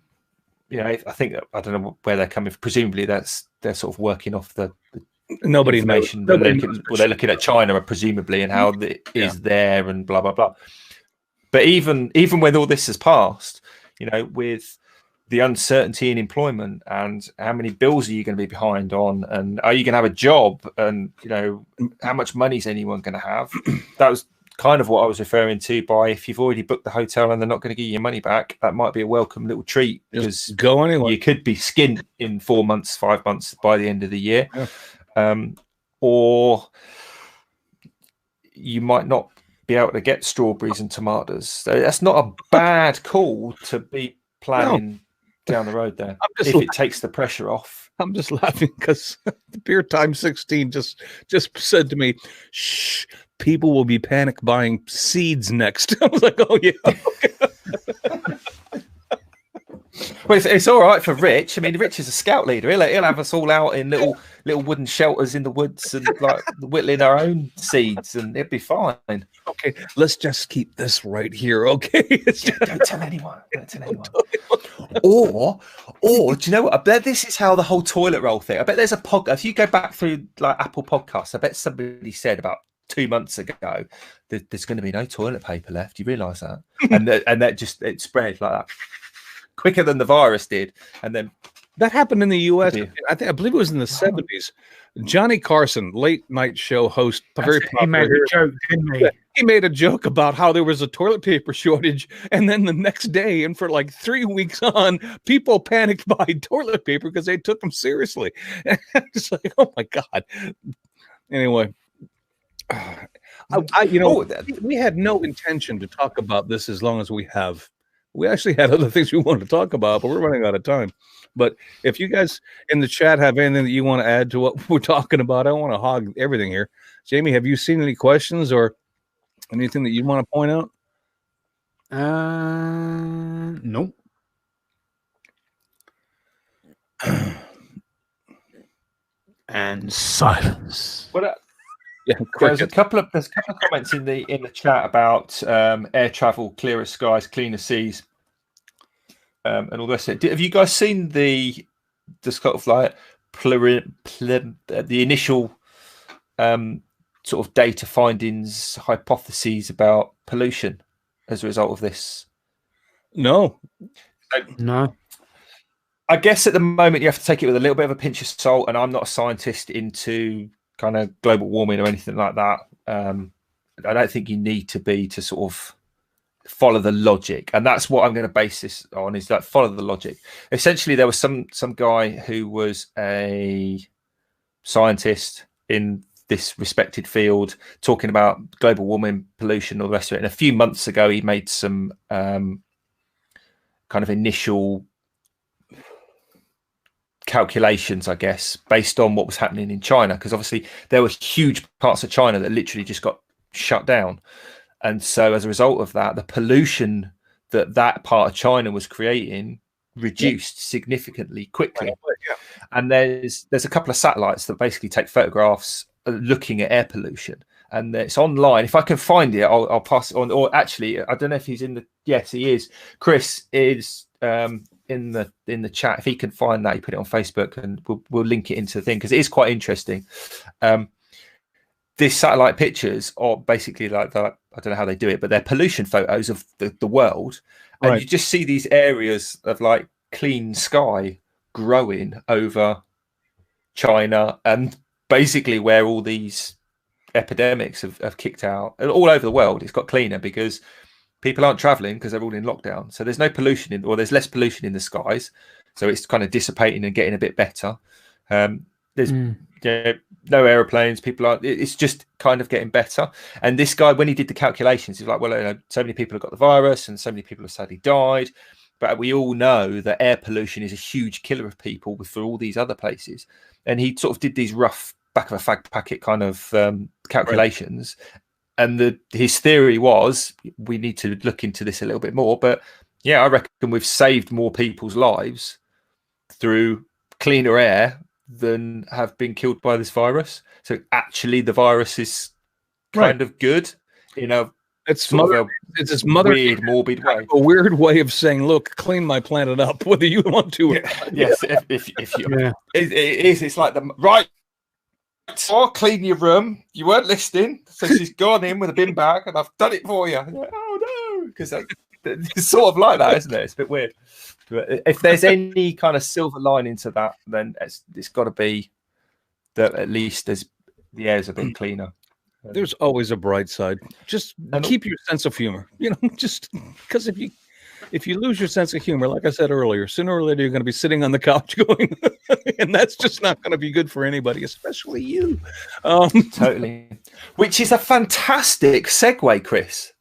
You know, I think, I don't know where they're coming from. Presumably, they're sort of working off the Nobody knows. information. They're looking at China, presumably, and how it is there, and blah blah blah. But even when all this has passed, you know, with the uncertainty in employment and how many bills are you going to be behind on, and are you going to have a job, and you know, how much money is anyone going to have? That was kind of what I was referring to by, if you've already booked the hotel and they're not going to give you your money back, that might be a welcome little treat, because go anyway. You could be skinned in 4 months, 5 months by the end of the year. Or you might not be able to get strawberries and tomatoes. So that's not a bad call to be planning down the road there, if it takes the pressure off. I'm just laughing because the Beer Time 16 just said to me, "Shh, people will be panic buying seeds next." I was like, "Oh yeah." Okay. Well, it's all right for Rich. I mean, Rich is a scout leader. He'll have us all out in little wooden shelters in the woods and like whittling our own seeds, and it'd be fine. Okay, let's just keep this right here. Okay, don't tell anyone. Don't tell anyone. Or do you know what? I bet this is how the whole toilet roll thing. I bet there's a podcast. If you go back through like Apple Podcasts, I bet somebody said about 2 months ago that there's going to be no toilet paper left. You realise that? and that just it spread like that quicker than the virus did, and then that happened in the U.S. I believe it was in the 70s. Johnny Carson, late night show host, very popular. He made a joke, didn't he? He made a joke about how there was a toilet paper shortage, and then the next day, and for like 3 weeks on, people panicked buying toilet paper because they took them seriously. It's like, oh my god. Anyway, we had no intention to talk about this as long as we have. We actually had other things we wanted to talk about, but we're running out of time. But if you guys in the chat have anything that you want to add to what we're talking about, I don't want to hog everything here. Jamie, have you seen any questions or anything that you want to point out? Nope. And silence. Well, there's a couple of comments in the chat about air travel, clearer skies, cleaner seas, and all this. Have you guys seen the sort of like the initial sort of data findings, hypotheses about pollution as a result of this? No. I guess at the moment you have to take it with a little bit of a pinch of salt, and I'm not a scientist into kind of global warming or anything like that. I don't think you need to be to sort of follow the logic, and that's what I'm going to base this on, is that follow the logic. Essentially, there was some guy who was a scientist in this respected field talking about global warming, pollution, all the rest of it. And a few months ago, he made some kind of initial calculations, I guess, based on what was happening in China, because obviously there were huge parts of China that literally just got shut down. And so as a result of that, the pollution that part of China was creating reduced significantly quickly. And there's a couple of satellites that basically take photographs looking at air pollution, and it's online. If I can find it, I'll pass it on. Or actually, I don't know if he's in the. Yes, he is. Chris is in the chat. If he can find that, he put it on Facebook, and we'll link it into the thing, because it is quite interesting. These satellite pictures are basically like that. I don't know how they do it, but they're pollution photos of the world, and you just see these areas of like clean sky growing over China, and basically where all these epidemics have kicked out all over the world. It's got cleaner because people aren't traveling because they're all in lockdown. So there's no pollution there's less pollution in the skies. So it's kind of dissipating and getting a bit better. There's no airplanes. People aren't. It's just kind of getting better. And this guy, when he did the calculations, he's like, well, so many people have got the virus and so many people have sadly died. But we all know that air pollution is a huge killer of people for all these other places. And he sort of did these rough back of a fag packet kind of calculations. Right. And his theory was, we need to look into this a little bit more. But yeah, I reckon we've saved more people's lives through cleaner air than have been killed by this virus. So actually, the virus is kind of good, It's this weird, morbid way. A weird way of saying, look, clean my planet up, whether you want to. Yes, if you, it is. It's like right. I'll clean your room. You weren't listening, so she's gone in with a bin bag, and I've done it for you. Like, oh no, because it's sort of like that, isn't it? It's a bit weird. But if there's any kind of silver lining to that, then it's got to be that at least the air's a bit cleaner. There's always a bright side. Just keep your sense of humor. Just because if you lose your sense of humor, like I said earlier, sooner or later you're going to be sitting on the couch going, and that's just not going to be good for anybody, especially you. Totally. Which is a fantastic segue, Chris.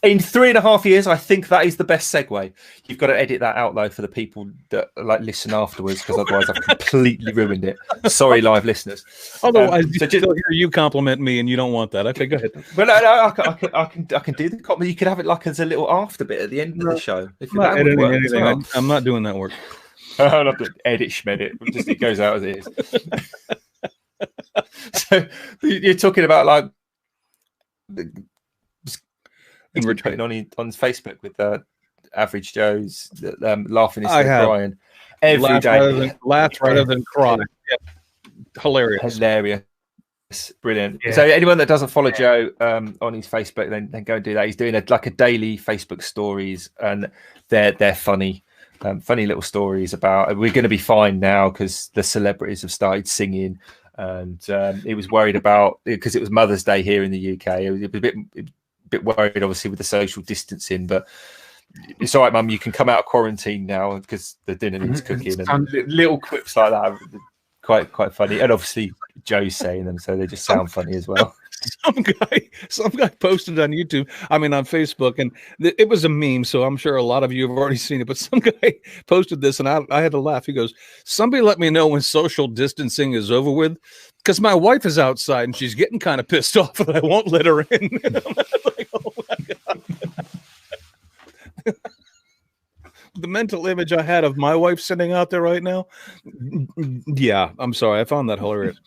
In 3.5 years, I think that is the best segue. You've got to edit that out though for the people that listen afterwards, because otherwise I've completely ruined it. Sorry, live listeners. Otherwise, so just hear you compliment me, and you don't want that. Okay, go ahead. But no, I can do the compliment. You could have it like as a little after bit at the end of the show. If not editing anything, I'm not doing that work. I'm not doing edit schmed it. Just it goes out as it is. So you're talking about like. And we're putting on Facebook with Average Joe's laughing instead of crying every day. Laugh rather than cry. Yeah. Hilarious. Brilliant. Yeah. So anyone that doesn't follow Joe on his Facebook, then go and do that. He's doing a daily Facebook stories, and they're funny. Funny little stories about we're going to be fine now because the celebrities have started singing, and he was worried about because it was Mother's Day here in the UK. It was a bit worried, obviously, with the social distancing, but it's all right, Mum. You can come out of quarantine now because the dinner needs cooking, and little quips like that, quite funny. And obviously, Joe's saying them, so they just sound funny as well. Some guy posted on YouTube, on Facebook, and it was a meme, so I'm sure a lot of you have already seen it. But some guy posted this, and I had to laugh. He goes, "Somebody let me know when social distancing is over with, because my wife is outside and she's getting kind of pissed off that I won't let her in." Like, oh my God. The mental image I had of my wife sitting out there right now. Yeah, I'm sorry. I found that hilarious.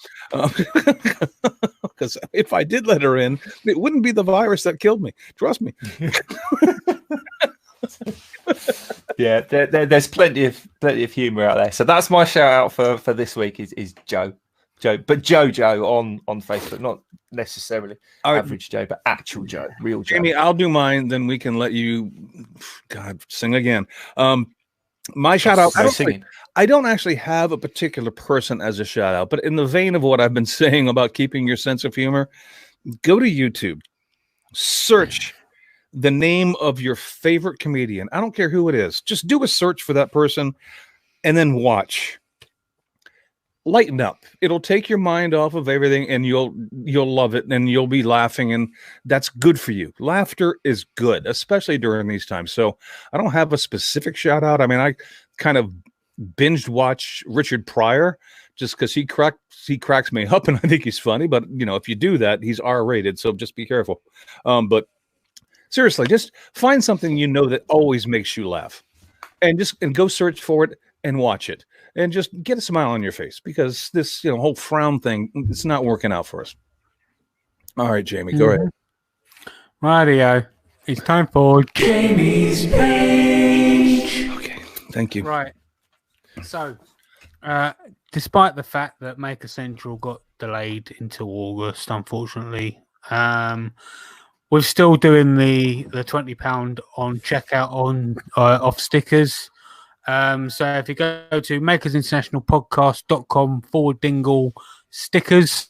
Because if I did let her in, it wouldn't be the virus that killed me. Trust me. Yeah, there's plenty of humor out there. So that's my shout out for this week is Joe, but Joe on Facebook, not necessarily Average Joe, but actual Joe, real Joe. Jamie, I'll do mine, then we can let you sing again. My shout out, I don't actually have a particular person as a shout out, but in the vein of what I've been saying about keeping your sense of humor, go to YouTube, search the name of your favorite comedian. I don't care who it is. Just do a search for that person and then watch. Lighten up. It'll take your mind off of everything, and you'll love it, and you'll be laughing, and that's good for you. Laughter is good, especially during these times. So I don't have a specific shout out. I mean, I kind of binged watch Richard Pryor just because he cracks me up, and I think he's funny. But if you do that, he's R-rated, so just be careful. But seriously, just find something that always makes you laugh, and go search for it and watch it. And just get a smile on your face, because this whole frown thing, it's not working out for us. All right, Jamie, go ahead. Radio. It's time for Jamie's Page. Okay, thank you. Right. So, despite the fact that Maker Central got delayed into August, unfortunately, we're still doing the £20 on checkout off stickers. So if you go to makersinternationalpodcast.com/dingle stickers.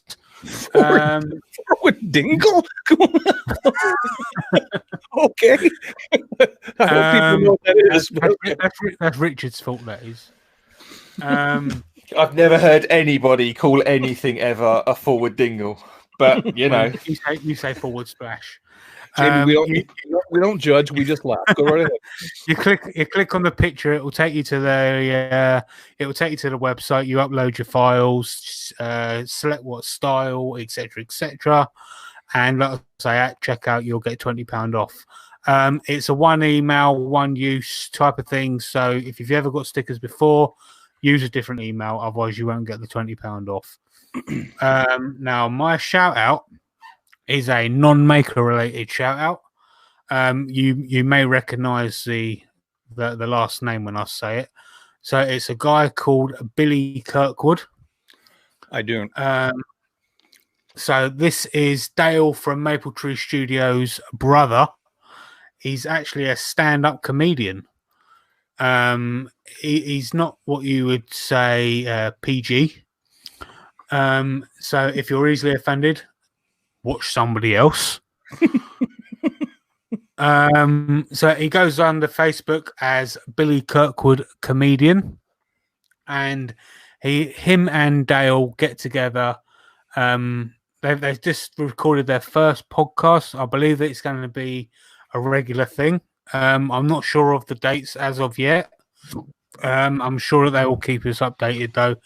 Forward dingle? Okay. I hope people know what that is. That's Richard's fault, that is. I've never heard anybody call anything ever a forward dingle, but you say forward splash. Jamie, we don't judge. We just laugh. Go right ahead. You click on the picture. It will take you to the website. You upload your files, select what style, etc., etc. And like I say, at checkout, you'll get £20 off. It's a one email, one use type of thing. So if you've ever got stickers before, use a different email. Otherwise, you won't get the £20 off. Now, my shout out is a non-maker related shout out. You may recognize the last name when I say it. So it's a guy called Billy Kirkwood. I do. So this is Dale from Maple Tree Studios' brother. He's actually a stand-up comedian. He's not what you would say PG. So if you're easily offended, watch somebody else. So he goes under Facebook as Billy Kirkwood Comedian, and him and Dale get together. They've just recorded their first podcast. I believe that it's going to be a regular thing. I'm not sure of the dates as of yet. I'm sure that they will keep us updated though,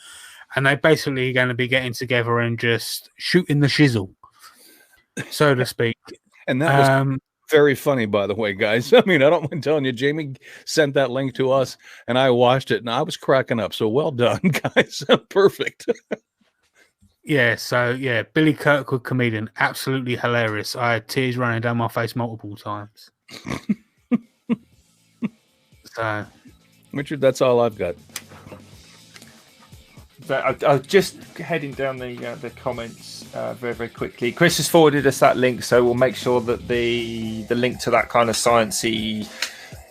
and they're basically going to be getting together and just shooting the shizzle, so to speak. And that was very funny, by the way, guys. I mean, I don't mind telling you, Jamie sent that link to us, and I watched it, and I was cracking up. So well done, guys. Perfect. Yeah, so yeah, Billy Kirkwood Comedian, absolutely hilarious. I had tears running down my face multiple times. So, Richard, that's all I've got. I was just heading down the comments very, very quickly. Chris has forwarded us that link, so we'll make sure that the link to that kind of sciencey,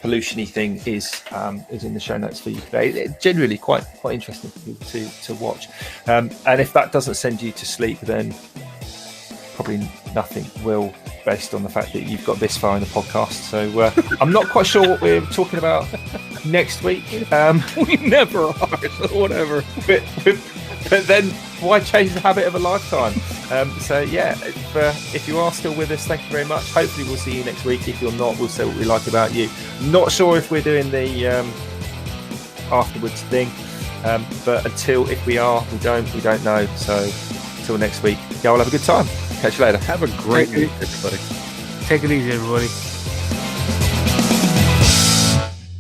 pollution-y thing is in the show notes for you today. It's generally quite interesting for people to watch. And if that doesn't send you to sleep, then probably nothing will, based on the fact that you've got this far in the podcast. So I'm not quite sure what we're talking about next week. We never are, so whatever. But then why change the habit of a lifetime? So yeah, if you are still with us, thank you very much. Hopefully we'll see you next week. If you're not, we'll say what we like about you. Not sure if we're doing the afterwards thing, but if we are, we don't know. So until next week, y'all have a good time. Catch you later. Have a great week, everybody. Take it easy, everybody.